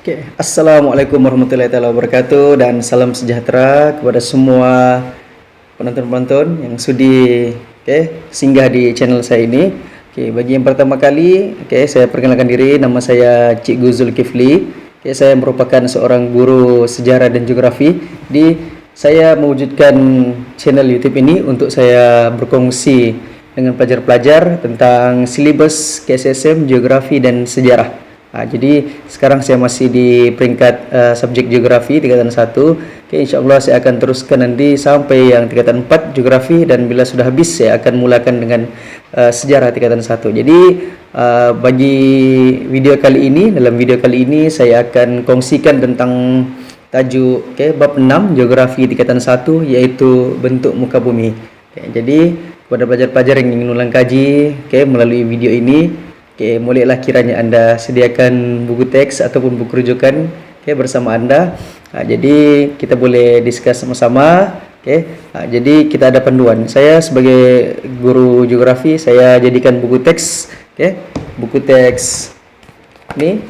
Oke, Assalamualaikum warahmatullahi wabarakatuh dan salam sejahtera kepada semua penonton-penonton yang sudi singgah di channel saya ini. Bagi yang pertama kali, saya perkenalkan diri, nama saya Cikgu Zulkifli. Saya merupakan seorang guru sejarah dan geografi. Saya mewujudkan channel YouTube ini untuk saya berkongsi dengan pelajar-pelajar tentang silibus KSSM, geografi dan sejarah. Jadi sekarang saya masih di peringkat subjek geografi tingkatan 1. InsyaAllah saya akan teruskan nanti sampai yang tingkatan 4 geografi, dan bila sudah habis saya akan mulakan dengan sejarah tingkatan 1. Jadi bagi video kali ini, dalam video kali ini saya akan kongsikan tentang tajuk bab 6 geografi tingkatan 1, yaitu bentuk muka bumi. Jadi kepada pelajar-pelajar yang ingin ulang kaji melalui video ini, bolehlah kiranya anda sediakan buku teks ataupun buku rujukan bersama anda. Jadi kita boleh diskus sama-sama. Jadi kita ada panduan. Saya sebagai guru geografi, saya jadikan buku teks buku teks ini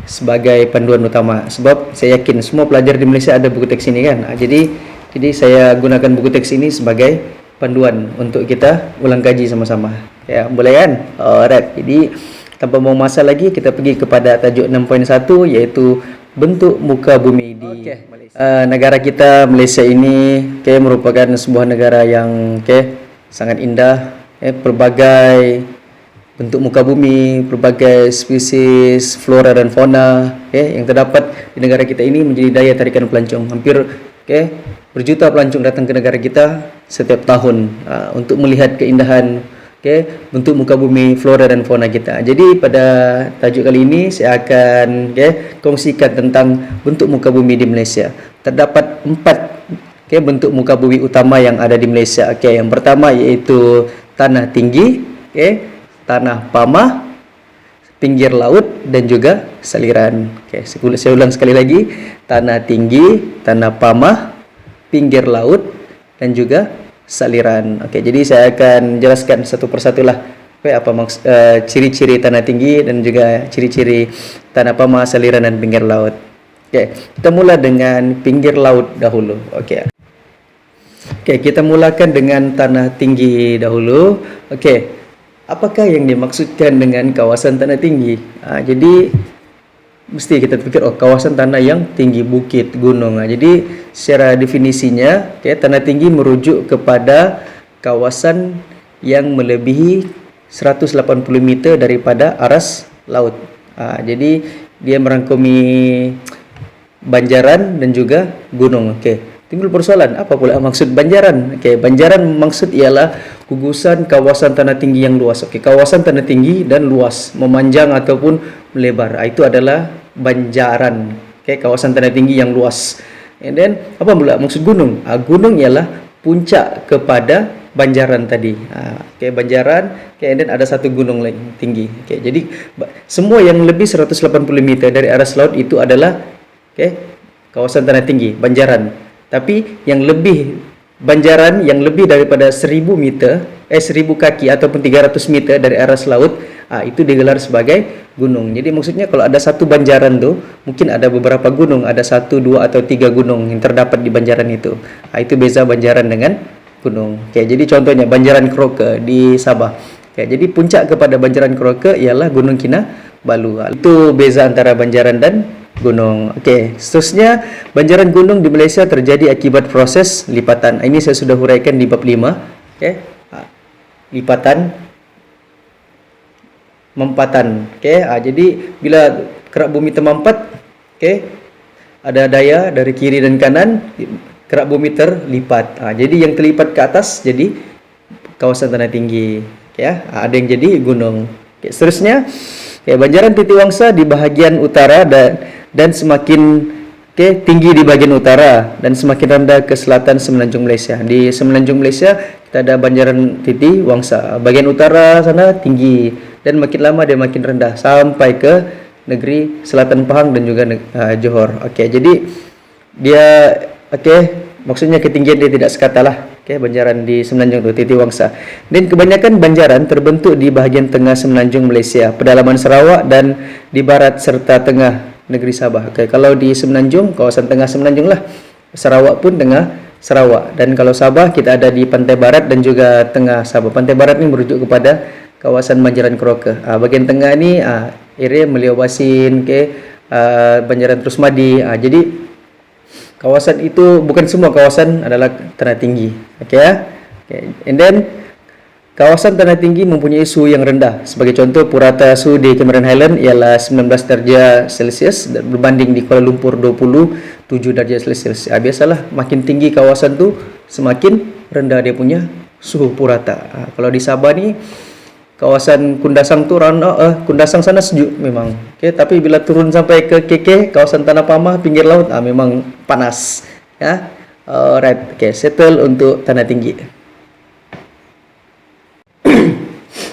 sebagai panduan utama, sebab saya yakin semua pelajar di Malaysia ada buku teks ini kan. Jadi saya gunakan buku teks ini sebagai panduan untuk kita ulang kaji sama-sama. Boleh kan? Alright. Jadi tanpa buang masa lagi, kita pergi kepada tajuk 6.1, yaitu bentuk muka bumi di negara kita Malaysia ini. Merupakan sebuah negara yang sangat indah. Pelbagai bentuk muka bumi, pelbagai spesies flora dan fauna yang terdapat di negara kita ini menjadi daya tarikan pelancong. Hampir berjuta pelancong datang ke negara kita setiap tahun untuk melihat keindahan bentuk muka bumi, flora dan fauna kita. Jadi pada tajuk kali ini saya akan kongsikan tentang bentuk muka bumi di Malaysia. Terdapat 4 bentuk muka bumi utama yang ada di Malaysia. Yang pertama yaitu tanah tinggi, tanah pamah, pinggir laut dan juga saliran. Saya ulang sekali lagi, tanah tinggi, tanah pamah, pinggir laut dan juga saliran. Jadi saya akan jelaskan satu persatu lah apa ciri-ciri tanah tinggi dan juga ciri-ciri tanah pamah, saliran dan pinggir laut. Kita mula dengan pinggir laut dahulu. Kita mulakan dengan tanah tinggi dahulu. Apakah yang dimaksudkan dengan kawasan tanah tinggi? Jadi mesti kita pikir kawasan tanah yang tinggi, bukit, gunung. Jadi secara definisinya tanah tinggi merujuk kepada kawasan yang melebihi 180 meter daripada aras laut. Jadi dia merangkumi banjaran dan juga gunung. Timbul persoalan, apa pula maksud banjaran? Banjaran maksud ialah gugusan kawasan tanah tinggi yang luas. Kawasan tanah tinggi dan luas, memanjang ataupun melebar. Itu adalah banjaran. Kawasan tanah tinggi yang luas. And then apa pula maksud gunung? Gunung ialah puncak kepada banjaran tadi. Banjaran, and then ada satu gunung lagi tinggi. Jadi semua yang lebih 180 meter dari aras laut itu adalah kawasan tanah tinggi, banjaran. Tapi yang lebih banjaran yang lebih daripada 1000 meter, 1000 kaki ataupun 300 meter dari aras laut, itu digelar sebagai gunung. Jadi maksudnya kalau ada satu banjaran tu, mungkin ada beberapa gunung, ada 1, 2 atau 3 gunung yang terdapat di banjaran itu. Itu beza banjaran dengan gunung. Jadi contohnya banjaran Keroka di Sabah. Jadi puncak kepada banjaran Keroka ialah Gunung Kinabalu. Itu beza antara banjaran dan gunung. Seterusnya, banjaran gunung di Malaysia terjadi akibat proses lipatan. Ini saya sudah huraikan di bab 5. Lipatan, mempatan. Jadi bila kerak bumi termampat, ada daya dari kiri dan kanan, kerak bumi terlipat. Jadi yang terlipat ke atas jadi kawasan tanah tinggi. Ada yang jadi gunung. Seterusnya, banjaran Titiwangsa di bahagian utara dan semakin tinggi di bahagian utara dan semakin rendah ke selatan semenanjung Malaysia. Di semenanjung Malaysia kita ada banjaran Titiwangsa. Bahagian utara sana tinggi dan makin lama dia makin rendah sampai ke negeri Selatan Pahang dan juga Johor. Jadi dia maksudnya ketinggian dia tidak sekata lah. Banjaran di semenanjung itu Titiwangsa. Dan kebanyakan banjaran terbentuk di bahagian tengah semenanjung Malaysia, pedalaman Sarawak dan di barat serta tengah negeri Sabah. Oke, kalau di Semenanjung, kawasan tengah Semenanjung lah. Sarawak pun tengah Sarawak. Dan kalau Sabah, kita ada di pantai barat dan juga tengah Sabah. Pantai barat ni merujuk kepada kawasan Banjaran Keroka. Bahagian tengah ni area Meliau Basin, Banjaran Terus Madi. Jadi kawasan itu, bukan semua kawasan adalah tanah tinggi. And then kawasan tanah tinggi mempunyai suhu yang rendah. Sebagai contoh, purata suhu di Cameron Highland ialah 19 darjah Celsius dan berbanding di Kuala Lumpur 27 darjah Celsius. Biasalah makin tinggi kawasan tu semakin rendah dia punya suhu purata. Kalau di Sabah ni kawasan Kundasang tu Kundasang sana sejuk memang. Tapi bila turun sampai ke KK, kawasan Tanah Pamah pinggir laut, memang panas. Alright, settle untuk tanah tinggi.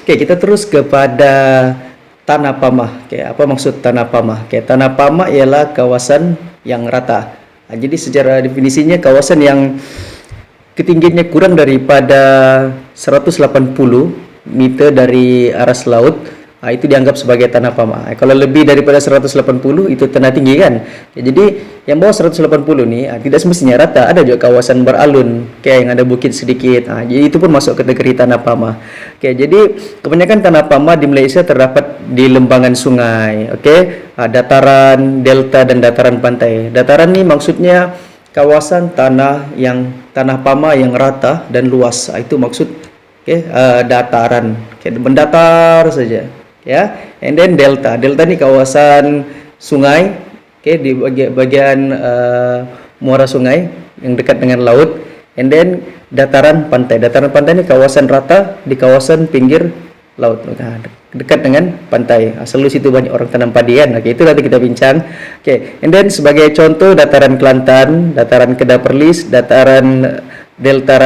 Kita terus kepada Tanah Pamah. Apa maksud Tanah Pamah? Tanah Pamah ialah kawasan yang rata. Jadi secara definisinya kawasan yang ketinggiannya kurang daripada 180 meter dari aras laut, itu dianggap sebagai Tanah Pamah. Kalau lebih daripada 180 itu tanah tinggi kan. Jadi yang bawah 180 ni tidak semestinya rata, ada juga kawasan beralun yang ada bukit sedikit. Jadi itu pun masuk kategori Tanah Pamah. Jadi kebanyakan Tanah Pamah di Malaysia terdapat di lembangan sungai. Dataran, delta dan dataran pantai. Dataran ni maksudnya kawasan tanah Pamah yang rata dan luas. Itu maksud dataran. Mendatar saja. And then delta ni kawasan sungai, di bagian muara sungai yang dekat dengan laut. And then dataran pantai ni kawasan rata di kawasan pinggir laut, dekat dengan pantai. Selalu situ banyak orang tanam padi kan. Itu nanti kita bincang. And then sebagai contoh, dataran Kelantan, dataran Kedah Perlis, dataran Delta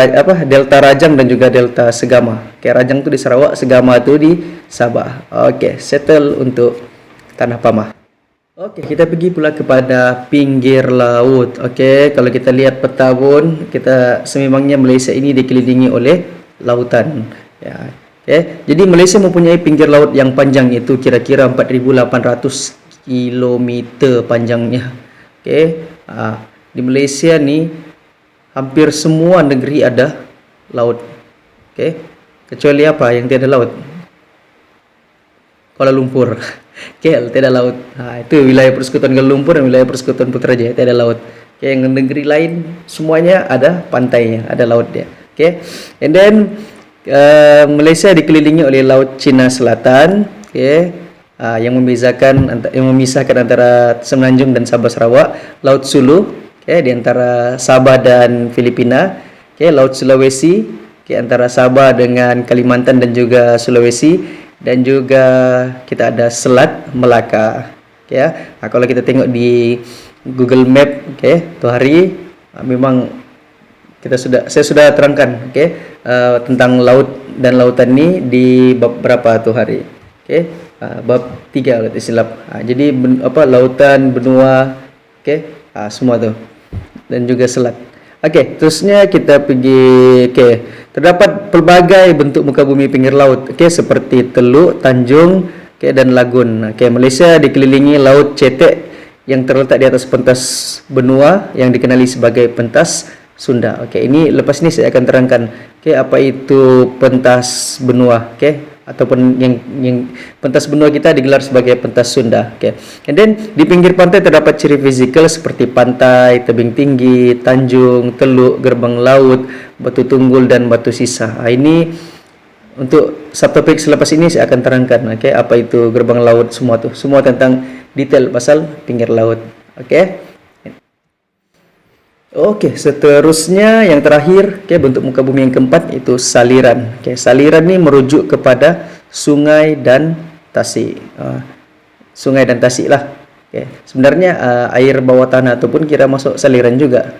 Rajang dan juga Delta Segama. Rajang tu di Sarawak, Segama tu di Sabah. Settle untuk Tanah Pamah. Kita pergi pula kepada pinggir laut. Kalau kita lihat peta pun, kita sememangnya Malaysia ini dikelilingi oleh lautan. Jadi Malaysia mempunyai pinggir laut yang panjang, itu kira-kira 4,800 km panjangnya. Di Malaysia ni hampir semua negeri ada laut. Kecuali apa yang tiada laut? Kuala Lumpur. KL tiada laut. Itu wilayah persekutuan Kuala Lumpur dan wilayah persekutuan Putrajaya tiada laut. Yang negeri lain semuanya ada pantainya, ada laut dia. And then Malaysia dikelilingi oleh Laut Cina Selatan, yang memisahkan antara Semenanjung dan Sabah Sarawak. Laut Sulu di antara Sabah dan Filipina. Laut Sulawesi antara Sabah dengan Kalimantan dan juga Sulawesi. Dan juga kita ada Selat Melaka. Kalau kita tengok di Google Map tu hari, memang saya sudah terangkan tentang laut dan lautan ni di bab berapa tu hari. Bab 3 kalau tak silap. Jadi lautan, benua, semua tu, dan juga selat. Terusnya kita pergi. Terdapat pelbagai bentuk muka bumi pinggir laut, seperti teluk, tanjung, dan lagun. Malaysia dikelilingi laut cetek yang terletak di atas pentas benua yang dikenali sebagai pentas Sunda. Ini lepas ni saya akan terangkan apa itu pentas benua, ataupun yang pentas benua kita digelar sebagai pentas Sunda. And then di pinggir pantai terdapat ciri fizikal seperti pantai, tebing tinggi, tanjung, teluk, gerbang laut, batu tunggul dan batu sisa. Ini untuk subtopik selepas ini saya akan terangkan apa itu gerbang laut, semua tentang detail pasal pinggir laut. Seterusnya yang terakhir, bentuk muka bumi yang keempat itu saliran. Saliran ni merujuk kepada sungai dan tasik. Sungai dan tasik lah. Sebenarnya air bawah tanah tu pun kira masuk saliran juga.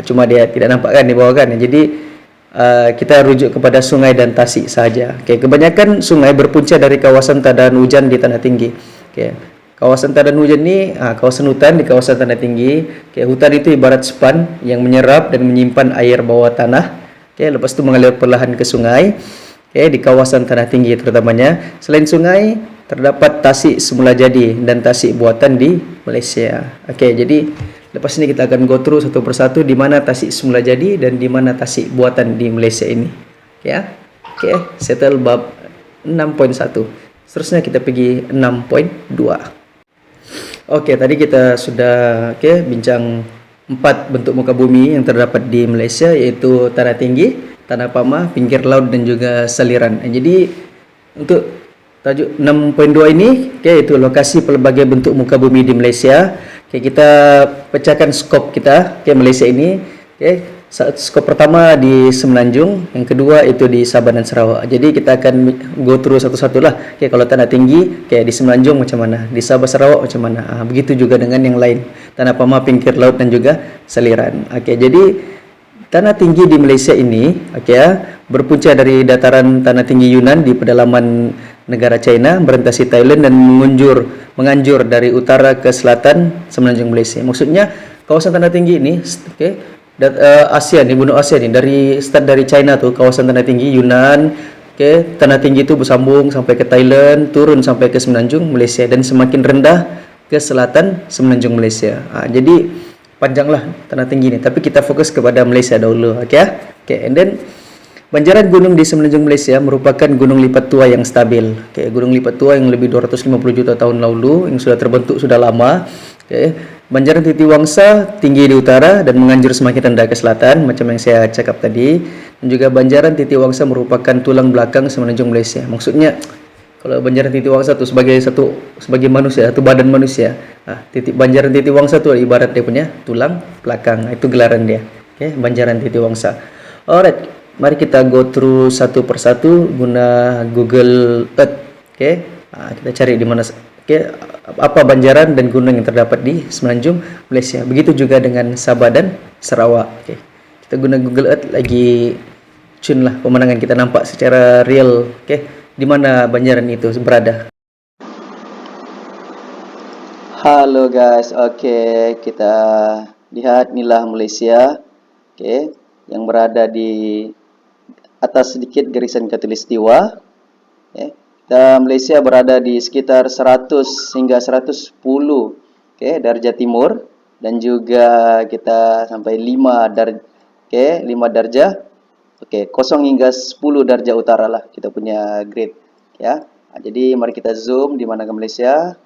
Cuma dia tidak nampak kan di bawah kan. Jadi kita rujuk kepada sungai dan tasik saja. Kebanyakan sungai berpunca dari kawasan tadan hujan di tanah tinggi. Kawasan tadan hujan ni kawasan hutan di kawasan tanah tinggi. Hutan itu ibarat span yang menyerap dan menyimpan air bawah tanah. Lepas tu mengalir perlahan ke sungai. Di kawasan tanah tinggi terutamanya. Selain sungai, terdapat tasik semula jadi dan tasik buatan di Malaysia. Okey, jadi lepas ini kita akan go through satu persatu di mana tasik semula jadi dan di mana tasik buatan di Malaysia ini. Okey ya. Okey, settle bab 6.1. Seterusnya kita pergi 6.2. Okey, tadi kita sudah bincang 4 bentuk muka bumi yang terdapat di Malaysia, iaitu tanah tinggi, tanah pamah, pinggir laut dan juga saliran. Jadi untuk tajuk 6.2 ini, itu lokasi pelbagai bentuk muka bumi di Malaysia. Kita pecahkan skop kita Malaysia ini. Skop pertama di Semenanjung, yang kedua itu di Sabah dan Sarawak. Jadi kita akan go through satu-satu lah. Kalau tanah tinggi, di Semenanjung macam mana, di Sabah Sarawak macam mana. Begitu juga dengan yang lain, tanah pamah, pinggir laut dan juga saliran. Jadi tanah tinggi di Malaysia ini, berpunca dari dataran tanah tinggi Yunan di pedalaman negara China, merentasi Thailand dan menganjur dari utara ke selatan Semenanjung Malaysia. Maksudnya kawasan tanah tinggi ini, ASEAN, di benua ASEAN ini, start dari China tuh, kawasan tanah tinggi Yunan, tanah tinggi itu bersambung sampai ke Thailand, turun sampai ke Semenanjung Malaysia dan semakin rendah ke selatan Semenanjung Malaysia. Jadi panjanglah tanah tinggi ini, tapi kita fokus kepada Malaysia dahulu. And then banjaran gunung di Semenanjung Malaysia merupakan gunung lipat tua yang stabil. Gunung lipat tua yang lebih 250 juta tahun lalu, yang sudah terbentuk sudah lama. Banjaran Titiwangsa tinggi di utara dan menganjur semakin rendah ke selatan, macam yang saya cakap tadi. Dan juga banjaran Titiwangsa merupakan tulang belakang Semenanjung Malaysia. Maksudnya kalau banjaran Titiwangsa itu sebagai manusia, satu badan manusia. Banjaran Titiwangsa itu ibarat dia punya tulang belakang. Itu gelaran dia. Banjaran Titiwangsa. Alright, mari kita go through satu persatu guna Google Earth. Kita cari di mana apa banjaran dan gunung yang terdapat di Semenanjung Malaysia. Begitu juga dengan Sabah dan Sarawak. Kita guna Google Earth lagi tune lah pemandangan, kita nampak secara real di mana banjaran itu berada. Halo guys, kita lihat inilah Malaysia, yang berada di atas sedikit garisan khatulistiwa. Malaysia berada di sekitar 100 hingga 110 darjah timur, dan juga kita sampai 5 darjah 0 hingga 10 darjah utara lah kita punya grade jadi mari kita zoom di mana ke Malaysia.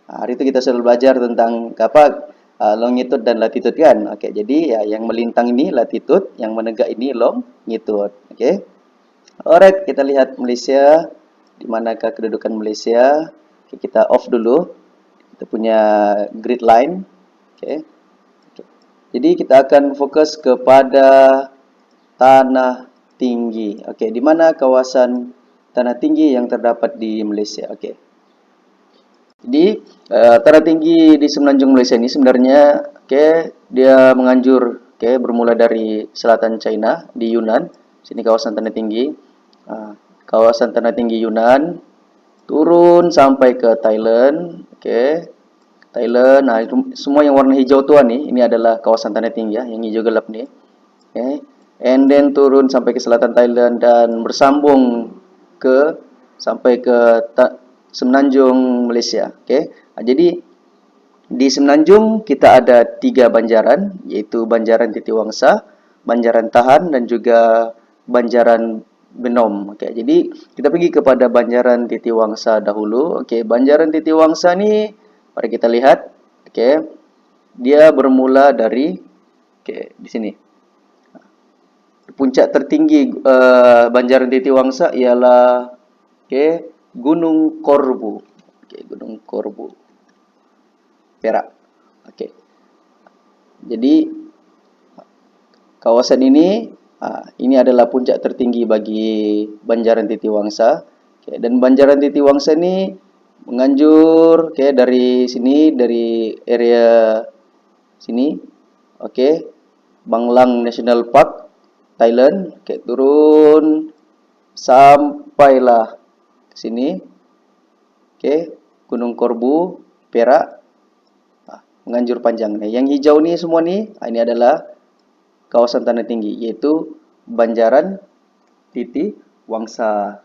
Hari itu kita sudah belajar tentang longitude dan latitude kan. Jadi yang melintang ini latitude, yang menegak ini longitude. Alright, kita lihat Malaysia, di manakah kedudukan Malaysia. Kita off dulu, kita punya grid line. Jadi kita akan fokus kepada tanah tinggi. Di mana kawasan tanah tinggi yang terdapat di Malaysia. Jadi tanah tinggi di Semenanjung Malaysia ini sebenarnya dia menganjur bermula dari selatan China di Yunan. Sini kawasan tanah tinggi. Kawasan tanah tinggi Yunan turun sampai ke Thailand. Thailand. Semua yang warna hijau tua nih, ini adalah kawasan tanah tinggi yang hijau gelap nih. And then turun sampai ke selatan Thailand dan bersambung sampai ke Semenanjung Malaysia. Jadi di Semenanjung kita ada 3 banjaran, yaitu banjaran Titiwangsa, banjaran Tahan dan juga banjaran Benom. Jadi kita pergi kepada banjaran Titiwangsa dahulu. Banjaran Titiwangsa ni mari kita lihat. Dia bermula dari di sini. Puncak tertinggi banjaran Titiwangsa ialah Gunung Korbu. Gunung Korbu, Perak. Jadi kawasan ini adalah puncak tertinggi bagi banjaran Titiwangsa. Dan banjaran Titiwangsa ini menganjur dari sini, dari area sini. Banglang National Park, Thailand. Turun sampailah ke sini. Gunung Korbu, Perak. Menganjur panjang. Yang hijau ni semua ni, ini adalah kawasan tanah tinggi, yaitu banjaran Titiwangsa.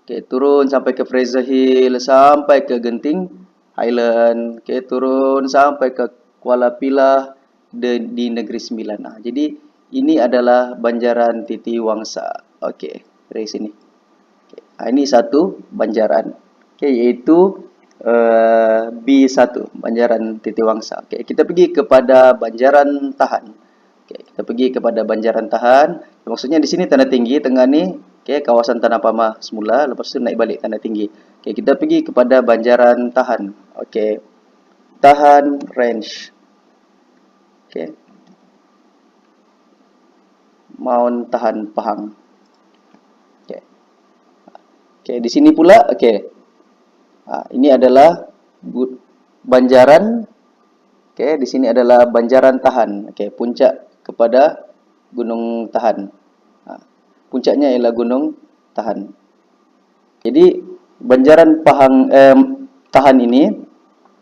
Oke, turun sampai ke Fraser Hill, sampai ke Genting Highland, oke, turun sampai ke Kuala Pilah di Negeri Sembilan. Nah, jadi ini adalah Banjaran Titi Wangsa. Oke, dari sini. Oke, nah, ini satu Banjaran. Oke, yaitu B1, Banjaran Titi Wangsa. Oke, kita pergi kepada Banjaran Tahan. Oke, kita pergi kepada Banjaran Tahan. Maksudnya di sini tanda tinggi tengah ni, oke, kawasan Tanah Pamah semula, lepas tu naik balik tanda tinggi. Oke, kita pergi kepada Banjaran Tahan. Oke, Tahan Range. Oke, Mount Tahan Pahang. Oke, oke, di sini pula, oke, ini adalah Banjaran. Oke, di sini adalah Banjaran Tahan. Oke, puncak kepada Gunung Tahan. Puncaknya ialah Gunung Tahan. Jadi Banjaran Tahan ini,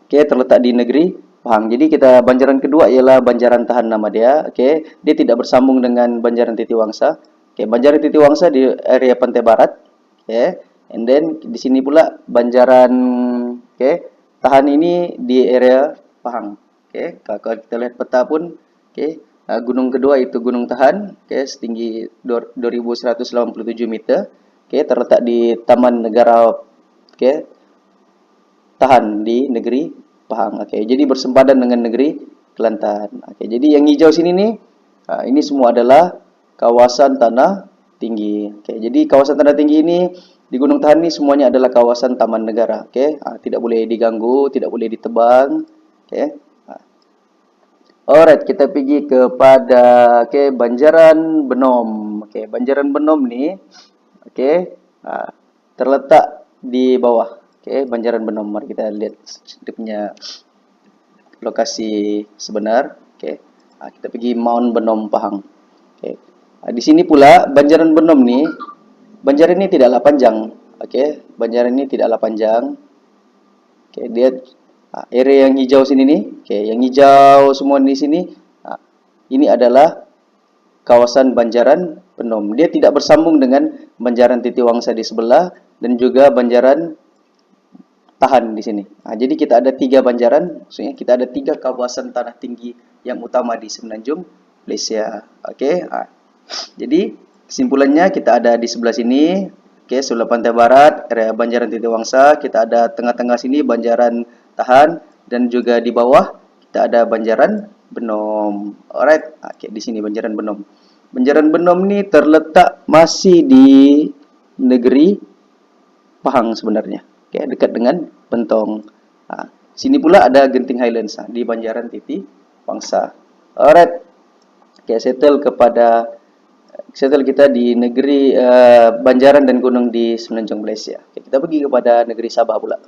oke, terletak di negeri Pahang. Jadi kita Banjaran kedua ialah Banjaran Tahan nama dia. Oke, dia tidak bersambung dengan Banjaran Titi Wangsa. Oke, Banjaran Titi Wangsa di area pantai barat. Oke, and then di sini pula Banjaran, oke, Tahan ini di area Pahang. Oke, kalau kita lihat peta pun, oke, gunung kedua itu Gunung Tahan, oke, setinggi 2187 meter. Oke, terletak di Taman Negara, oke, Tahan di negeri Pahang. Oke, jadi bersempadan dengan negeri Kelantan. Oke, jadi yang hijau sini nih, ini semua adalah kawasan tanah tinggi. Oke, jadi kawasan tanah tinggi ini di Gunung Tahan ini semuanya adalah kawasan taman negara. Oke, tidak boleh diganggu, tidak boleh ditebang. Oke. Alright, kita pergi kepada Banjaran Benom. Oke, Banjaran Benom ni, oke, terletak di bawah. Oke, Banjaran Benom. Mari kita lihat dia punya lokasi sebenar. Oke, kita pergi Mount Benom Pahang. Oke, di sini pula Banjaran Benom ni, Banjaran ini tidaklah panjang. Oke, Banjaran ini tidaklah panjang. Oke, dia area yang hijau sini nih, oke, yang hijau semua di sini, ini adalah kawasan Banjaran Benom. Dia tidak bersambung dengan Banjaran Titi Wangsa di sebelah dan juga Banjaran Tahan di sini. Jadi kita ada 3 banjaran, maksudnya kita ada 3 kawasan tanah tinggi yang utama di Semenanjung Malaysia. Oke, jadi kesimpulannya kita ada di sebelah sini. Oke, sebelah pantai barat, area Banjaran Titi Wangsa, kita ada tengah-tengah sini Banjaran Tahan, dan juga di bawah kita ada Banjaran Benom. Alright, oke, di sini Banjaran Benom. Banjaran Benom ni terletak masih di negeri Pahang sebenarnya. Oke, dekat dengan Pentong. Sini pula ada Genting Highlands di Banjaran Titi Wangsa. Alright, oke, settle kita di negeri Banjaran dan gunung di Semenanjung Malaysia. Oke, kita pergi kepada negeri Sabah pula.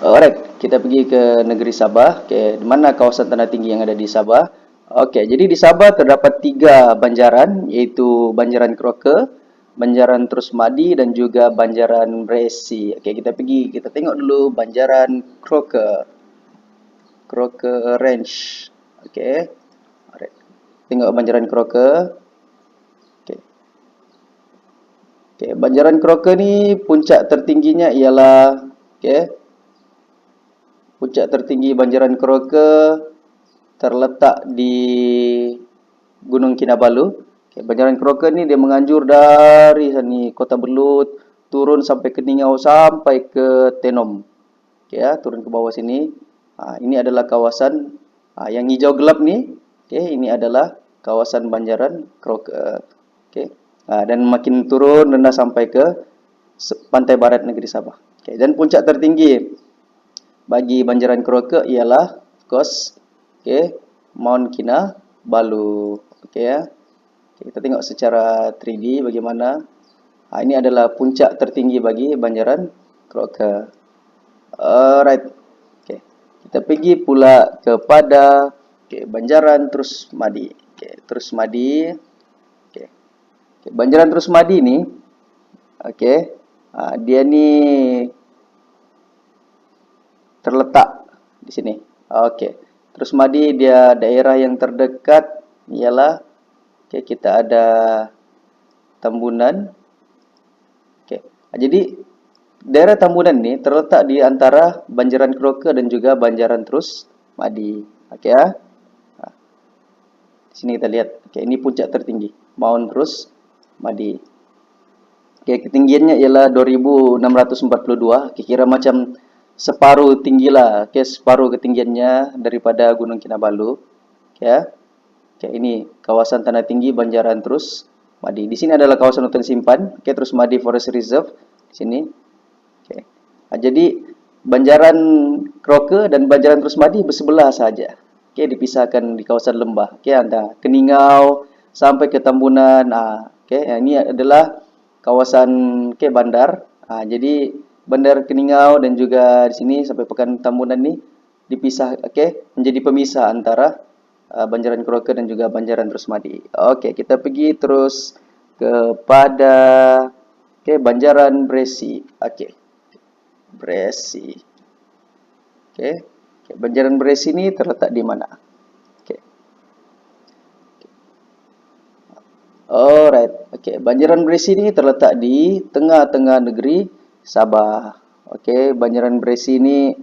Alright, kita pergi ke negeri Sabah. Oke, di mana kawasan tanah tinggi yang ada di Sabah? Oke, jadi di Sabah terdapat 3 banjaran, yaitu Banjaran Croker, Banjaran Terus Madi dan juga Banjaran Bresi. Oke, kita tengok dulu Banjaran Croker. Croker Range. Oke. Alright. Tengok Banjaran Croker. Oke. Oke, Banjaran Croker ni puncak tertingginya ialah, oke, puncak tertinggi Banjaran Croker terletak di Gunung Kinabalu. Okay, Banjaran Croker ni dia menganjur dari sini Kota Berlut turun sampai ke Ningau sampai ke Tenom. Okay, turun ke bawah sini. Ini adalah kawasan yang hijau gelap ni. Okay, ini adalah kawasan Banjaran Croker. Okay, dan makin turun rendah sampai ke pantai barat negeri Sabah. Okay, dan puncak tertinggi bagi Banjaran Croker ialah, of course, okay, Mount Kinabalu. Okay, ya. Okay, kita tengok secara 3D bagaimana. Ini adalah puncak tertinggi bagi Banjaran Croker. Alright. Okay. Kita pergi pula kepada Banjaran Terus Madi. Okay, Terus Madi. Okay. Okay, Banjaran Terus Madi ni, okay, dia ni terletak di sini. Okey. Terus Madi dia daerah yang terdekat ialah, kita ada Tambunan. Jadi daerah Tambunan ini terletak di antara Banjaran Kroke dan juga Banjaran Terus Madi. Oke ya. Di sini kita lihat. Oke, ini puncak tertinggi, Mount Terus Madi. Oke, ketinggiannya ialah 2642. Kira macam separuh tinggi lah. Oke, separuh ketinggiannya daripada Gunung Kinabalu. Oke ya. Oke, ini kawasan tanah tinggi Banjaran Terus Madi. Di sini adalah kawasan hutan simpan. Oke, Terus Madi Forest Reserve di sini. Oke. Jadi Banjaran Kroke dan Banjaran Terus Madi bersebelah saja. Oke, dipisahkan di kawasan lembah. Oke, Anda Keningau sampai ke Tambunan. Oke, ini adalah kawasan bandar. Jadi Bandar Keningau dan juga di sini sampai Pekan Tambunan ini dipisah, menjadi pemisah antara Banjaran Kroke dan juga Banjaran Terus Madi. Oke, kita pergi terus kepada Banjaran Bresi. Oke. Bresi. Oke. Banjaran Bresi ini terletak di mana? Oke. Alright. Oke, Banjaran Bresi ini terletak di tengah-tengah negeri Sabah. Oke, Banjaran Bresi ini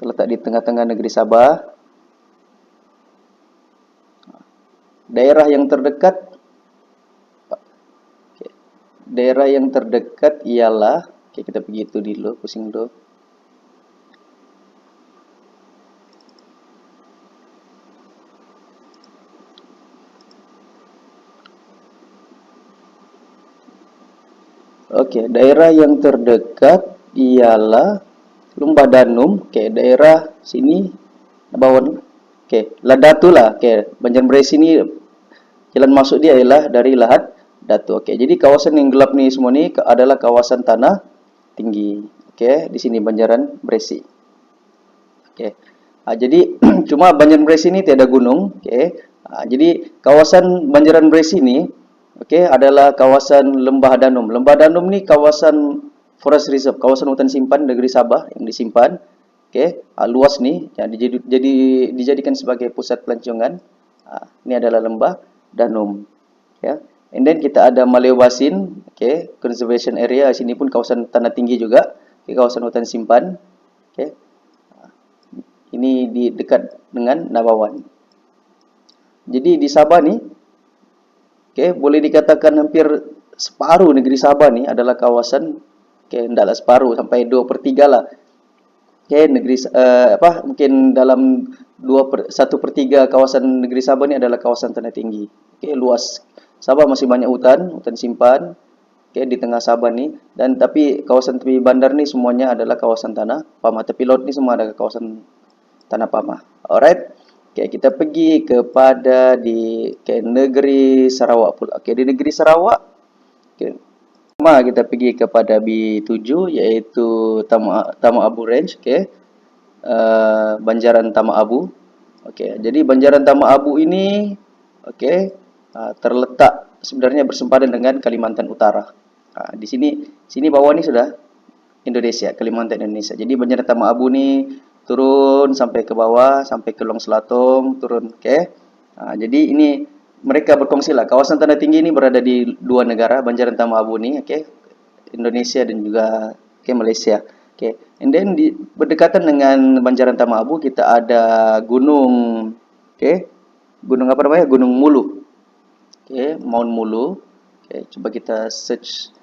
terletak di tengah-tengah negeri Sabah. Daerah yang terdekat daerah yang terdekat ialah, kita pergi itu dulu, pusing dulu. Oke, daerah yang terdekat ialah Lembah Danum. Oke, daerah sini bawah. Oke, Ladatu lah. Oke, Banjaran Bresi ini jalan masuk dia ialah dari Lahat Datu. Oke, jadi kawasan yang gelap nih semua ini adalah kawasan tanah tinggi. Oke, di sini Banjaran Bresi. Oke. Jadi cuma Banjaran Bresi ini tiada gunung. Oke. Jadi kawasan Banjaran Bresi ini adalah kawasan Lembah Danum. Lembah Danum ini kawasan Forest Reserve, kawasan hutan simpan negeri Sabah yang disimpan. Luas nih yang dijadikan sebagai pusat pelancongan. Ini adalah Lembah Danum. Ya. And then kita ada Maleo Basin, conservation area. Sini pun kawasan tanah tinggi juga, kawasan hutan simpan. Ini di dekat dengan Nabawan. Jadi di Sabah nih, boleh dikatakan hampir separuh negeri Sabah nih adalah kawasan, hendaklah separuh sampai 2/3 lah. Negeri mungkin dalam 1/3 kawasan negeri Sabah ini adalah kawasan tanah tinggi. Luas. Sabah masih banyak hutan simpan. Di tengah Sabah nih, dan tapi kawasan tepi bandar nih semuanya adalah kawasan tanah pamah. Tepi laut ni semua adalah kawasan tanah pamah. Alright. Kita pergi kepada di negeri Sarawak pula. Di negeri Sarawak, pertama kita pergi kepada B7 iaitu Tamak Abu Range. Banjaran Tamak Abu. Jadi Banjaran Tamak Abu ini terletak sebenarnya bersempadan dengan Kalimantan Utara. Di sini bawah ni sudah Indonesia, Kalimantan Indonesia. Jadi Banjaran Tamak Abu ni turun sampai ke bawah, sampai ke Long Selatong, turun. Jadi ini mereka berkongsi lah. Kawasan tanah tinggi ini berada di dua negara, Banjaran Tamak Abu ni, Indonesia dan juga Malaysia. And then berdekatan dengan Banjaran Tamak Abu kita ada gunung, gunung apa namanya? Gunung Mulu. Mount Mulu. Coba kita search.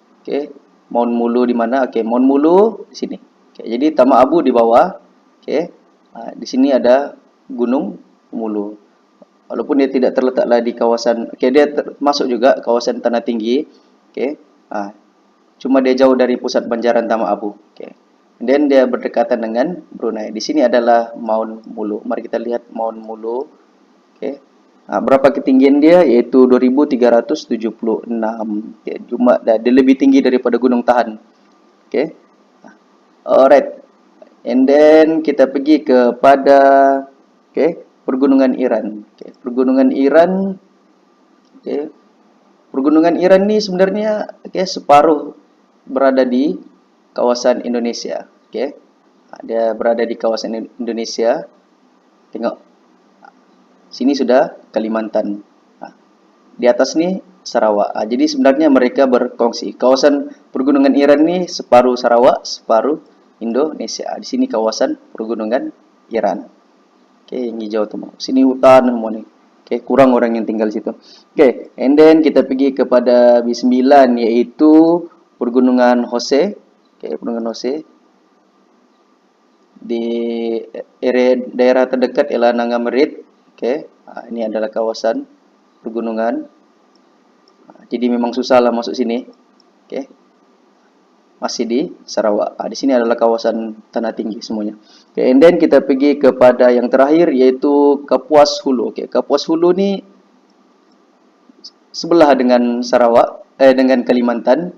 Mount Mulu di mana? Mount Mulu di sini. Jadi Tamak Abu di bawah. Di sini ada Gunung Mulu. Walaupun dia tidak terletaklah di kawasan, dia masuk juga kawasan tanah tinggi. Cuma dia jauh dari pusat Banjaran Tamak Abu. Dan dia berdekatan dengan Brunei. Di sini adalah Mount Mulu. Mari kita lihat Mount Mulu. Berapa ketinggian dia? Yaitu 2376. Cuma dia lebih tinggi daripada Gunung Tahan. Alright. And then kita pergi kepada Pergunungan Iran. Pergunungan Iran. Pergunungan Iran ni sebenarnya separuh berada di kawasan Indonesia. Dia berada di kawasan Indonesia. Tengok. Sini sudah Kalimantan. Di atas ni Sarawak. Jadi sebenarnya mereka berkongsi. Kawasan pergunungan Iran ini separuh Sarawak, separuh Indonesia. Di sini kawasan pergunungan Iran. Oke, yang hijau tuh. Sini hutan semua nih. Oke, kurang orang yang tinggal situ. Oke, and then kita pergi kepada B9 yaitu pergunungan Hose. Oke, pergunungan Hose. Di area daerah terdekat ialah Nangamerit. Oke, ini adalah kawasan pergunungan. Jadi memang susah lah masuk sini. Oke. Masih di Sarawak. Di sini adalah kawasan tanah tinggi semuanya. Oke, and then kita pergi kepada yang terakhir yaitu Kapuas Hulu. Oke, Kapuas Hulu ni sebelah dengan Sarawak, dengan Kalimantan.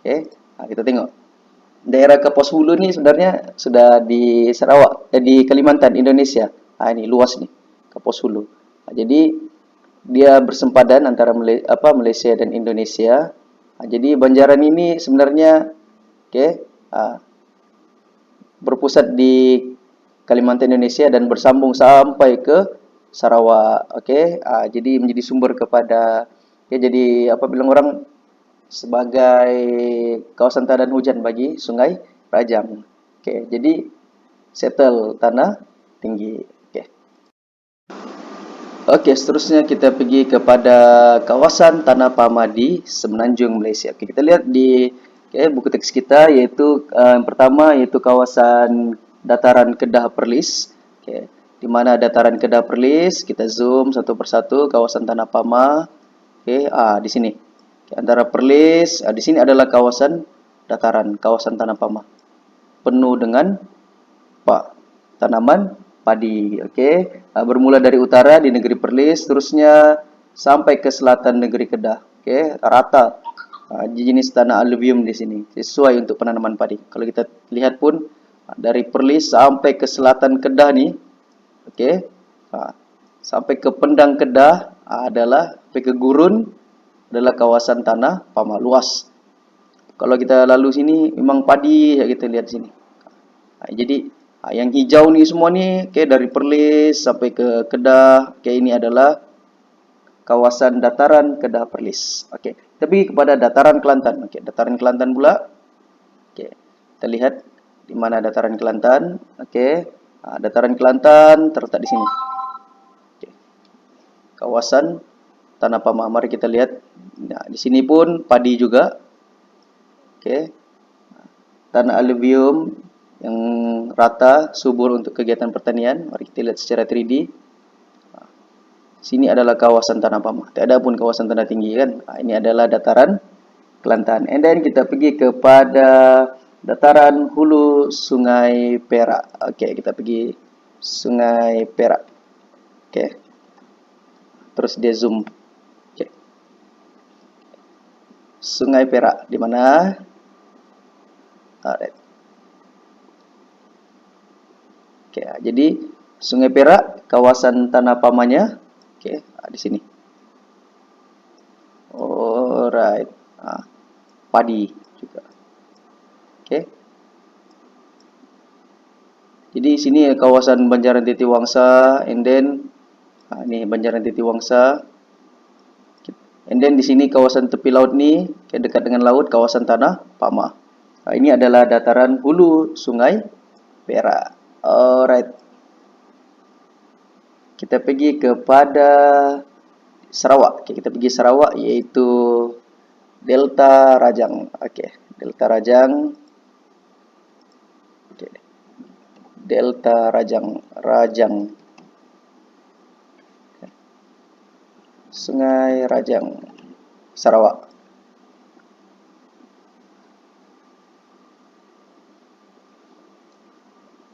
Oke, kita tengok. Daerah Kapuas Hulu ni sebenarnya sudah di Sarawak, di Kalimantan, Indonesia. Ini luas nih, Kapuas Hulu. Jadi dia bersempadan antara Malaysia dan Indonesia. Jadi Banjaran ini sebenarnya berpusat di Kalimantan Indonesia dan bersambung sampai ke Sarawak. Jadi menjadi sumber kepada jadi apa bilang orang sebagai kawasan tadan hujan bagi Sungai Rajang. Jadi settle tanah tinggi. Seterusnya kita pergi kepada kawasan Tanah Pama di Semenanjung Malaysia. Kita lihat di buku teks kita yaitu yang pertama yaitu kawasan dataran Kedah Perlis. Di mana dataran Kedah Perlis, kita zoom satu persatu kawasan Tanah Pama. Di sini. Antara Perlis, di sini adalah kawasan dataran, kawasan Tanah Pama. Penuh dengan tanaman padi. Bermula dari utara di negeri Perlis, terusnya sampai ke selatan negeri Kedah. Rata jenis tanah alluvium di sini sesuai untuk penanaman padi. Kalau kita lihat pun dari Perlis sampai ke selatan Kedah nih, sampai ke Pendang Kedah adalah sampai ke Gurun adalah kawasan tanah Pama luas. Kalau kita lalu sini memang padi ya, kita lihat sini. Jadi yang hijau nih semua nih, dari Perlis sampai ke Kedah, ini adalah kawasan dataran Kedah Perlis. Tapi kepada dataran Kelantan, dataran Kelantan pula, kita lihat di mana dataran Kelantan. Dataran Kelantan terletak di sini. Kawasan Tanah Pama. Mari kita lihat. Nah, di sini pun padi juga. Tanah alluvium yang rata, subur untuk kegiatan pertanian. Mari kita lihat secara 3D. Sini adalah kawasan Tanah Pama. Tidak ada pun kawasan tanah tinggi kan. Ini adalah dataran Kelantan. And then kita pergi kepada dataran hulu Sungai Perak. Kita pergi Sungai Perak. Terus dia zoom. Sungai Perak di mana? Jadi Sungai Perak kawasan Tanah Pamanya di sini. Alright. Padi juga. Jadi sini kawasan Banjaran Titiwangsa, and then ini Banjaran Titiwangsa. And then di sini kawasan tepi laut ni dekat dengan laut, kawasan Tanah Pama. Ini adalah dataran hulu Sungai Perak. Alright. Kita pergi kepada Sarawak. Kita pergi Sarawak yaitu Delta Rajang. Delta Rajang. Delta Rajang. Sungai Rajang, Sarawak.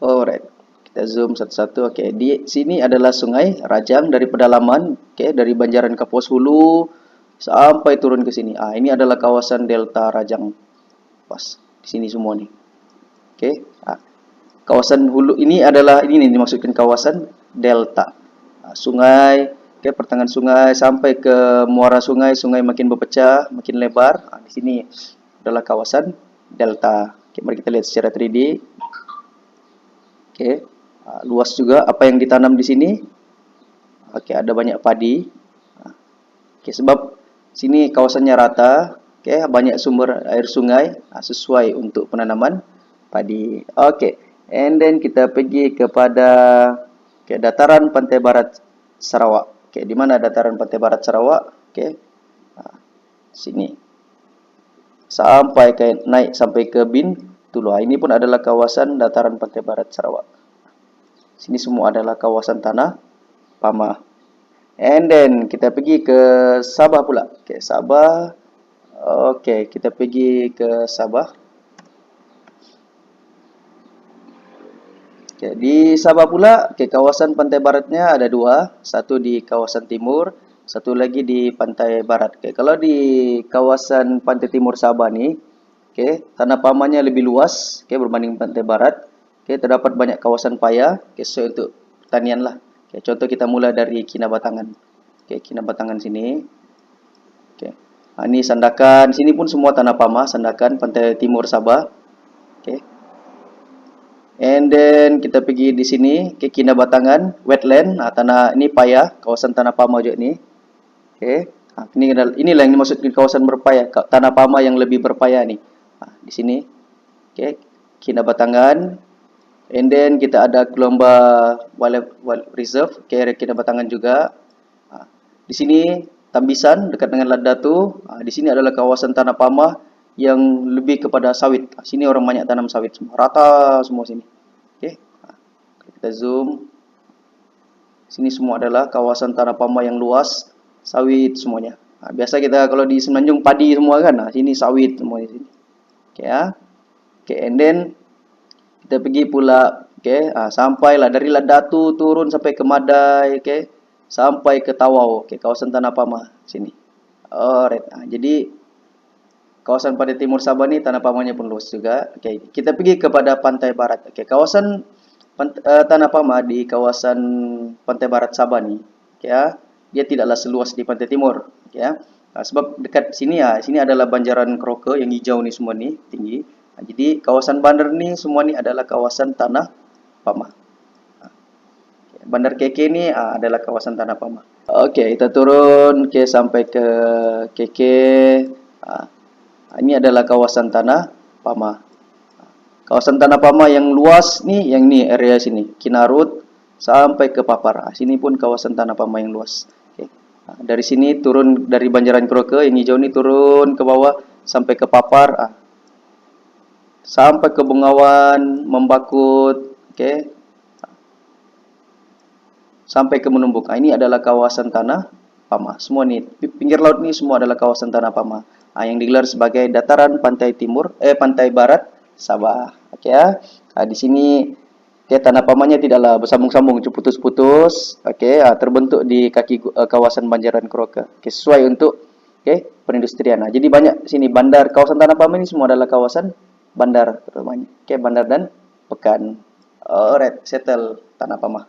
Alright. Kita zoom satu-satu. Di sini adalah Sungai Rajang dari pedalaman, dari Banjaran Kapuas Hulu sampai turun ke sini. Ini adalah kawasan Delta Rajang. Pas di sini semua nih. Kawasan hulu ini adalah ini dimaksudkan kawasan delta. Sungai, pertengahan sungai sampai ke muara sungai, sungai makin berpecah, makin lebar. Di sini adalah kawasan delta. Mari kita lihat secara 3D. Luas juga apa yang ditanam di sini. Ada banyak padi. Sebab Sini kawasannya rata, oke, banyak sumber air sungai, sesuai untuk penanaman padi. Oke, and then kita pergi kepada dataran pantai barat Sarawak. Oke, di mana dataran pantai barat Sarawak? Oke, sini sampai naik sampai ke Bintulu. Ini pun adalah kawasan dataran pantai barat Sarawak. Sini semua adalah kawasan tanah pamah. And then kita pergi ke Sabah pula. Oke, Sabah. Oke, kita pergi ke Sabah. Oke, di Sabah pula, kawasan pantai baratnya ada dua. Satu di kawasan timur, satu lagi di pantai barat. Oke, kalau di kawasan pantai timur Sabah ni, tanah pamahnya lebih luas, berbanding pantai barat. Terdapat banyak kawasan paya, sesuai untuk pertanian lah. Contoh kita mula dari Kinabatangan. Kinabatangan sini. Ini Sandakan, sini pun semua tanah pamah, Sandakan, pantai timur Sabah. And then kita pergi di sini ke Kinabatangan, wetland, tanah ini paya, kawasan tanah pamah juga ni. Inilah yang dimaksud kawasan berpaya, tanah pamah yang lebih berpaya ni. Di sini. Kinabatangan. And then kita ada Kelomba Wildlife Reserve, area Kinabatangan juga. Di sini Tambisan dekat dengan Lat Datu. Di sini adalah kawasan tanah pamah yang lebih kepada sawit. Sini orang banyak tanam sawit semua. Rata semua sini. Kita zoom. Sini semua adalah kawasan tanah pamah yang luas. Sawit semuanya. Biasa kita kalau di Semenanjung padi semua kan. Sini sawit semua di sini. And then kita pergi pula. Sampailah dari Lat Datu turun sampai ke Madai. Sampai ke Tawau. Kawasan tanah pamah sini. Alright. Jadi kawasan pantai timur Sabah ni tanah pamahnya pun luas juga. Kita pergi kepada pantai barat. Kawasan tanah pamah di kawasan pantai barat Sabah ni, dia tidaklah seluas di pantai timur. Sebab dekat sini sini adalah Banjaran Keroka yang hijau ni semua ni tinggi. Jadi kawasan bandar ni semua ni adalah kawasan tanah pamah. Bandar KK ni adalah kawasan tanah pamah. Okey, kita turun sampai ke KK. Ini adalah kawasan tanah pamah. Kawasan tanah pamah yang luas ni, yang ni area sini, Kinarut sampai ke Papar. Sini pun kawasan tanah pamah yang luas. Dari sini turun dari Banjaran Keroka yang hijau ni turun ke bawah sampai ke Papar. Sampai ke Bengawan, Membakut, sampai ke Menumbuk. Ini adalah kawasan tanah pamah. Semua ni pinggir laut ni semua adalah kawasan tanah pamah. Yang digelar sebagai dataran pantai timur, pantai barat Sabah. Di sini tanah pamahnya tidaklah bersambung-sambung, putus-putus. Terbentuk di kaki kawasan Banjaran Keroka. Sesuai untuk perindustrian. Jadi banyak sini bandar, kawasan tanah pamah ini semua adalah kawasan bandar terutamanya. Bandar dan pekan. Alright, settle tanah pamah.